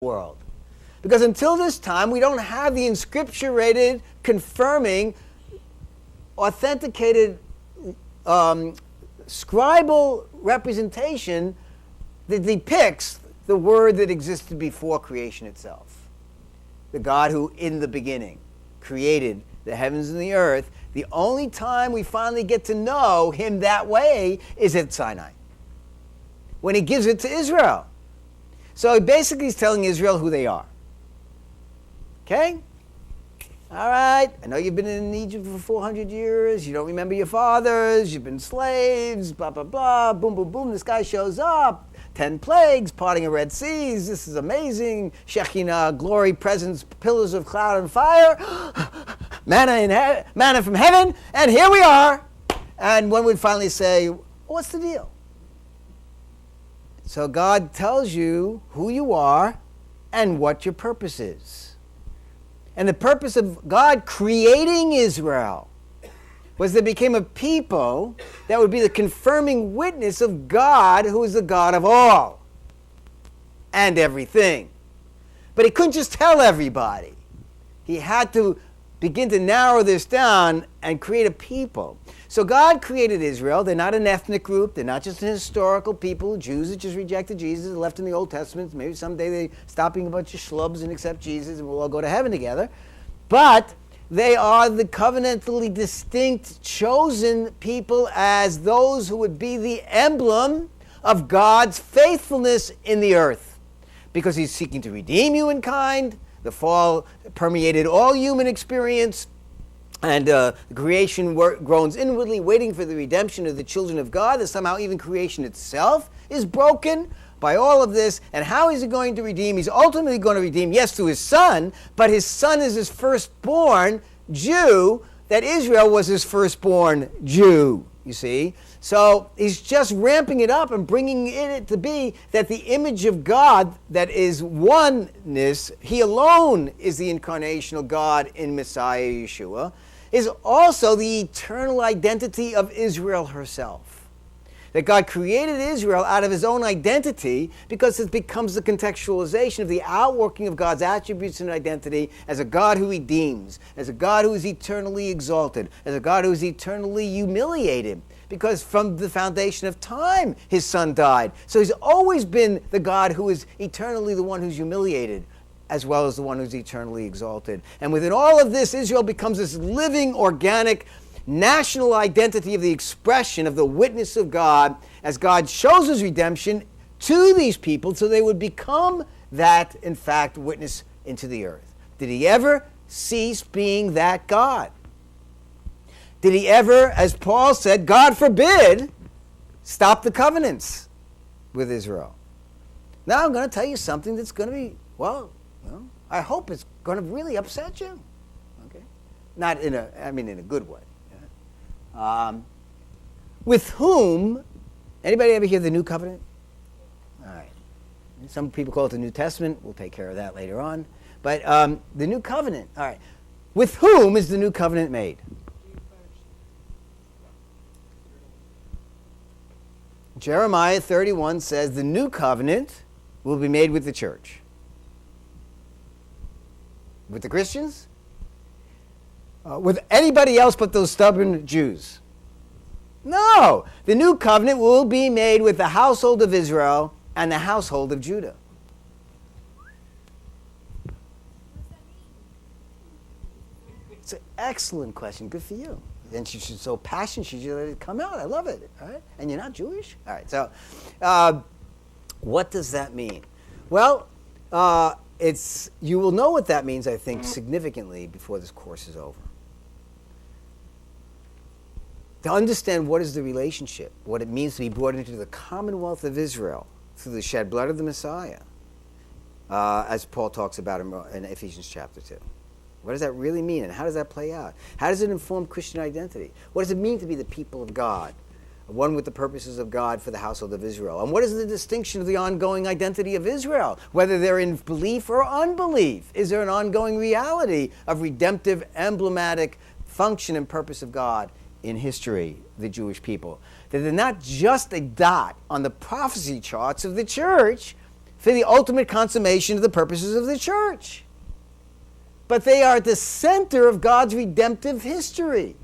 world. Because until this time, we don't have the inscripturated, confirming, authenticated, scribal representation that depicts the word that existed before creation itself. The God who, in the beginning, created the heavens and the earth. The only time we finally get to know him that way is at Sinai, when he gives it to Israel. So he basically is telling Israel who they are. Okay? All right. I know you've been in Egypt for 400 years. You don't remember your fathers. You've been slaves. Blah, blah, blah. Boom, boom, boom. This guy shows up. 10 plagues, parting of Red Seas. This is amazing. Shekinah, glory, presence, pillars of cloud and fire. Manna from heaven. And here we are. And one would finally say, what's the deal? So God tells you who you are and what your purpose is. And the purpose of God creating Israel was they became a people that would be the confirming witness of God, who is the God of all and everything. But he couldn't just tell everybody. He had to begin to narrow this down and create a people. So God created Israel. They're not an ethnic group. They're not just an historical people, Jews that just rejected Jesus, left in the Old Testament. Maybe someday they stop being a bunch of schlubs and accept Jesus and we'll all go to heaven together. But they are the covenantally distinct, chosen people as those who would be the emblem of God's faithfulness in the earth. Because he's seeking to redeem humankind. The fall permeated all human experience. And the creation groans inwardly, waiting for the redemption of the children of God, that somehow even creation itself is broken by all of this. And how is he going to redeem? He's ultimately going to redeem, yes, through his son, but his son is his firstborn Jew, that Israel was his firstborn Jew, you see. So he's just ramping it up and bringing it to be that the image of God that is oneness, he alone is the incarnational God in Messiah Yeshua, is also the eternal identity of Israel herself. That God created Israel out of his own identity because it becomes the contextualization of the outworking of God's attributes and identity as a God who redeems, as a God who is eternally exalted, as a God who is eternally humiliated. Because from the foundation of time, his son died. So he's always been the God who is eternally the one who's humiliated, as well as the one who's eternally exalted. And within all of this, Israel becomes this living, organic, national identity of the expression of the witness of God as God shows his redemption to these people so they would become that, in fact, witness into the earth. Did he ever cease being that God? Did he ever, as Paul said, God forbid, stop the covenants with Israel? Now I'm going to tell you something that's going to be, well, I hope it's going to really upset you. Okay, not in a good way. With whom? Anybody ever hear the New Covenant? All right. Some people call it the New Testament. We'll take care of that later on. But the New Covenant. All right. With whom is the New Covenant made? Jeremiah 31 says the New Covenant will be made with the church. With the Christians? With anybody else but those stubborn Jews? No! The new covenant will be made with the household of Israel and the household of Judah. It's an excellent question. Good for you. And she should so passionate, she should let it come out. I love it. All right? And you're not Jewish? All right. So, what does that mean? Well, you will know what that means, I think, significantly before this course is over. To understand what is the relationship, what it means to be brought into the commonwealth of Israel through the shed blood of the Messiah, as Paul talks about in Ephesians chapter 2. What does that really mean, and how does that play out? How does it inform Christian identity? What does it mean to be the people of God, one with the purposes of God for the household of Israel? And what is the distinction of the ongoing identity of Israel, whether they're in belief or unbelief? Is there an ongoing reality of redemptive, emblematic function and purpose of God in history, the Jewish people? That they're not just a dot on the prophecy charts of the church, for the ultimate consummation of the purposes of the church. But they are at the center of God's redemptive history.